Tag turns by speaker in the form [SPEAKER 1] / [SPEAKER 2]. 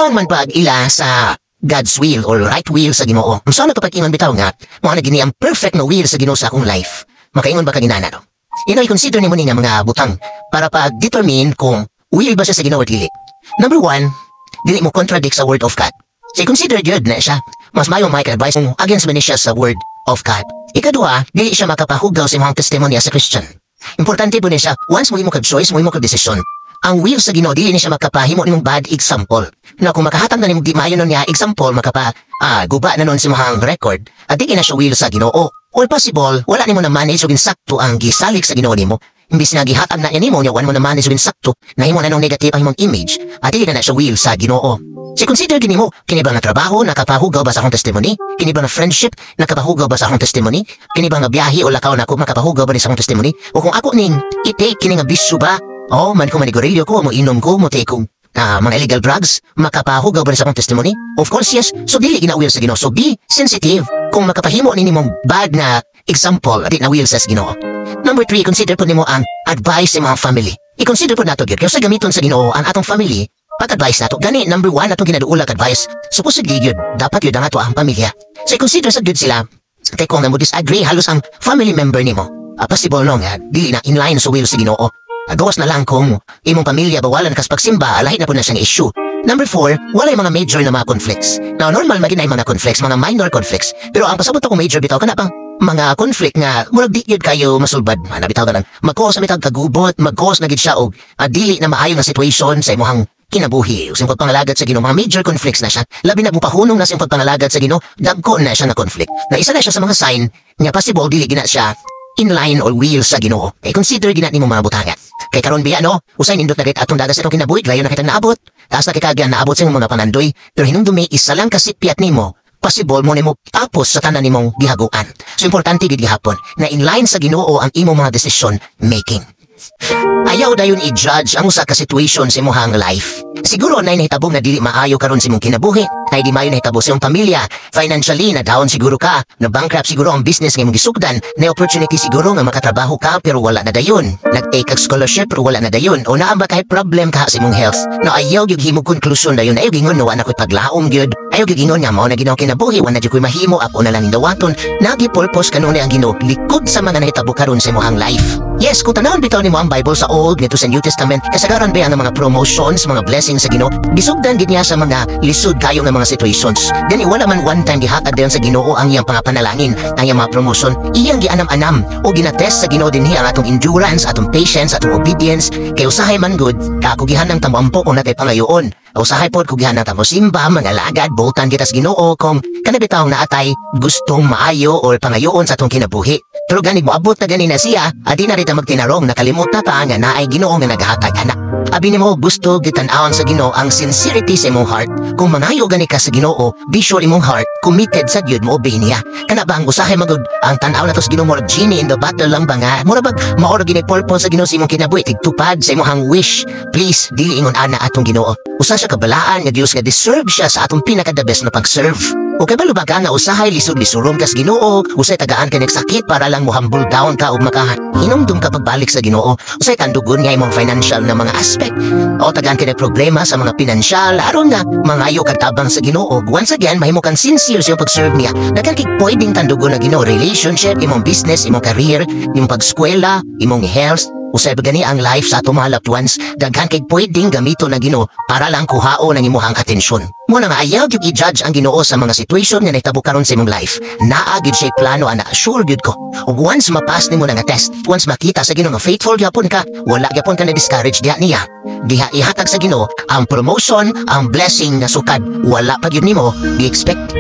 [SPEAKER 1] Unsaon man pag ila sa God's will or right will sa Ginoo. Unsaon na kapag ingon bitaw nga mao na gini ang perfect na will sa Ginoo sa akong life. Makaingon ba kaginana no? I-consider nimo ni nga mga butang para pag-determine kung will ba siya sa Ginoo or dili. Number 1, dili mo contradict sa word of God. So consider good na siya. Mas mayo may advice kung against man siya sa word of God. Ikaduha, dili siya makapahugaw sa imong testimony as a Christian. Importante po niya siya, once mo imo kag-choice, mo imo kag-desisyon. Ang will sa Ginoo dili ni siya makapahimo nimong bad example. Na kung makahatag na nimong di maayo nun niya example, guba na nun si mahang record, at di na siya will sa Ginoo. Or possible, wala nimo na manage o ginsakto ang gisalik sa Ginoo nimo. Imbis na gihatag na nimo niya, wan mo na manage o ginsakto, na himo na nung negative ang imong image, at di na siya will sa Ginoo. So consider din mo, kini ba nga trabaho, nakapahugaw ba sa akong testimony? Kini ba nga friendship, nakapahugaw ba sa akong testimony? Kini ba nga biyahe o lakaw na ako, makapahugaw ba sa akong testimony? O kung ako ning i-take, kini nga bisyo ba? O man kung manigorilyo ko, mo inom ko, mo take kong mga illegal drugs, makapahugaw ba sa akong testimony? Of course, yes. So dili ginawil sa Ginoo. So be sensitive kung makapahimo ni mong bad na example, at di na will sa Ginoo. Number 3, consider po nimo ang advice sa mga family. I-consider po nato gyud kay sa gamiton sa Ginoo ang atong family. Pag-advise nato, gani number 1 atong ginaduulag advice. Supposedly yun, dapat yun ang ato ang pamilya. So consider sa good sila. Kaya kung na mo disagree, halos ang family member nimo. Possible no nga, dili na inline sa will sa Ginoo. Gawas na lang kung imong pamilya bawalan kas pagsimba, lahi na po na siyang issue. Number 4, walay mga major na mga conflicts. Now normal maginay mga conflicts, mga minor conflicts. Pero ang pasabot ako major bitaw kana pang mga conflict nga murag di yun kayo masulbad. Nabitaw ka lang. Mag-cause na bitag kagubot, mag-cause na gid siya og dili na maayo nga situation sa imong kinabuhi. Usim pagpangalagad sa Ginoo, mga major conflicts na siya. Labi na mupahunong na siyang pagpangalagad sa Ginoo, dagko na siya na conflict. Na isa na siya sa mga sign nga possible dili gina siya inline or will sa Ginoo. Consider gina nimo mga butangan. Kay karon biya no, usay nindot na git atong dagas atong kinabuhi, gayon na kita naabot. Taas na kikagyan naabot sa mga panandoy, pero hinumdumi isa lang kasipyat nimo. Possible mo nimo tapos sa tanan nimong gihaguan. So importante gid gihapon na inline sa Ginoo ang imong mga decision making. Ayaw dayon i-judge ang usa ka situation sa imong life. Siguro nay nahitabong na dili maayo karon sa imong kinabuhi, nay di maayo nahitabo sa imong pamilya, financially na down siguro ka, na bankrupt siguro ang business nga imong gisugdan, na opportunity siguro nga makatrabaho ka pero wala na dayon, nag-take kag scholarship pero wala na dayon, o naa ba kay problem ka sa imong health. No ayaw gyud himo conclusion dayon, ayaw gingon no ana koy paglaom gyud, ayaw gyud gingon nga mao na ginoo kinabuhi, wala gyud koy mahimo, ako na lang dawaton, nagi-purpose kanunay ang Ginoo likod sa mga nahitabo karon sa imong life. Yes, kung tanawon bitaw nimo ang Bible sa Old nito sa New Testament, kasagaran ba ang mga promotions, mga blessings sa Ginoo, gisugdan gid niya sa mga lisod kayo nga mga situations. Gani wala man one time gihatag dayon sa Ginoo ang iyang pangapanalangin, ang iyang mga promotion, iyang gianam-anam o ginatest sa Ginoo dinhi ang atong endurance, atong patience, atong obedience, kay usahay man good, ako gihanang tamuampo kung natay pangayoon. Usahay pod kung gihanang tamo simba, mga lagad, boltan kita sa Ginoo kung kanabitaw na atay gustong maayo or pangayoon sa atong kinabuhi. Pero gani mo abot na gani na siya, adi na rita magtinarong nakalimot na pa nga naay Ginoo nga nagahatag anak. Abi nimo gusto gitan-awon sa Ginoo ang sincerity sa imong heart. Kung mangayo gani ka sa Ginoo, be sure imong heart committed sa gyud mo obey niya. Kana ba ang usahay magud ang tan-aw na to sa Ginoo mo genie in the battle lang ba nga? Mura bag maoro gini purpose sa Ginoo sa imong kinabuhi tigtupad sa imong wish. Please dili ingon ana atong Ginoo. Usa sa kabalaan nga Dios nga deserve siya sa atong pinaka-the best na pag-serve. O kay balo ba ka nga usahay lisod-lisuron kas Ginoo, usay tagaan ka nagsakit para lang mo humble down ka ug makahinumdum ka pagbalik sa Ginoo. Usay tandugon nga imong financial na mga aspect. O tagaan ka problema sa mga pinansyal aron nga mangayo ka tabang sa Ginoo. Once again, mahimo kang sincere sa pag-serve niya. Daghan kay pwedeng tandugon na Ginoo, relationship, imong business, imong career, imong pag-eskwela, imong health. Usay ba gani ang life sa atong mga loved ones, daghan kay pwedeng gamito na Ginoo para lang kuhao ng imuhang atensyon. Muna nga ayaw gyud i-judge ang Ginoo sa mga situation nga nahitabo karon sa imong life. Naa gyud siya plano ana sure gyud ko. Ug once mapass nimo na nga test, once makita sa Ginoo nga faithful gyapon ka, wala gyapon ka na discourage diha niya. Diha ihatag sa Ginoo ang promotion, ang blessing na sukad, wala pa gyud nimo gi-expect.